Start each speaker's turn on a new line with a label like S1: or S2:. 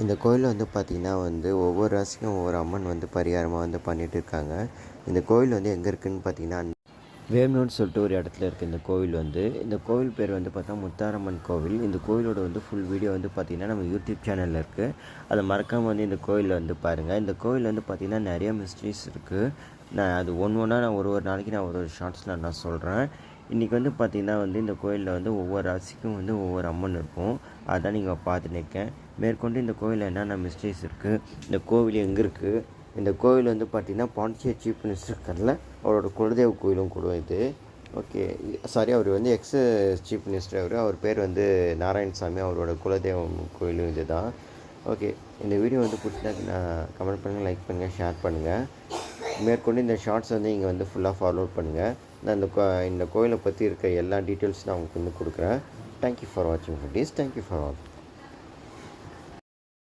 S1: இந்த கோயிலில் வந்து பார்த்திங்கன்னா ஒவ்வொரு ராசிக்கும் ஒவ்வொரு அம்மன் பரிகாரமாக பண்ணிகிட்டு இருக்காங்க. இந்த கோயில் எங்கே இருக்குதுன்னு பார்த்தீங்கன்னா, வேம்னூர்னு சொல்லிட்டு ஒரு இடத்துல இருக்குது இந்த கோவில். இந்த கோவில் பேர் பார்த்தா முத்தாரம்மன் கோவில். இந்த கோவிலோட ஃபுல் வீடியோ பார்த்திங்கன்னா நம்ம யூடியூப் சேனலில் இருக்குது. அதை மறக்காமல் இந்த கோயிலில் பாருங்கள். இந்த கோவில் பார்த்திங்கன்னா நிறைய மிஸ்ட்ரீஸ் இருக்குது. நான் அது ஒன்றா நான் ஒரு நாளைக்கு நான் ஒரு ஷார்ட்ஸில் நான் சொல்கிறேன். இன்றைக்கி பார்த்திங்கன்னா இந்த கோயிலில் ஒவ்வொரு ராசிக்கும் ஒவ்வொரு அம்மன் இருக்கும். அதான் நீங்கள் பார்த்துட்டு இருக்கேன். மேற்கொண்டு இந்த கோயிலில் என்னென்ன மிஸ்ட்ரீஸ் இருக்குது, இந்த கோவில் எங்கே இருக்குது, இந்த கோவில் பார்த்திங்கன்னா பாண்டிச்சேரி சீஃப் மினிஸ்டர் இருக்கார்ல, அவரோட குலதெய்வ கோயிலும் கூட இது. ஓகே, சாரி, அவர் எக்ஸ் சீஃப் மினிஸ்டர். அவர் பேர் நாராயணசாமி. அவரோட குலதெய்வம் கோயிலும் இது தான். ஓகே, இந்த வீடியோ பிடிச்சினா கமெண்ட் பண்ணுங்கள், லைக் பண்ணுங்கள், ஷேர் பண்ணுங்கள். மேற்கொண்டு இந்த ஷார்ட்ஸ் இங்கே ஃபுல்லாக ஃபார்வர்ட் பண்ணுங்கள். நான் இந்த கோயிலை பற்றி இருக்க எல்லா டீட்டெயில்ஸ் நான் உங்களுக்கு கொடுக்குறேன். தேங்க்யூ ஃபார் வாட்சிங் திஸ். Thank you for all.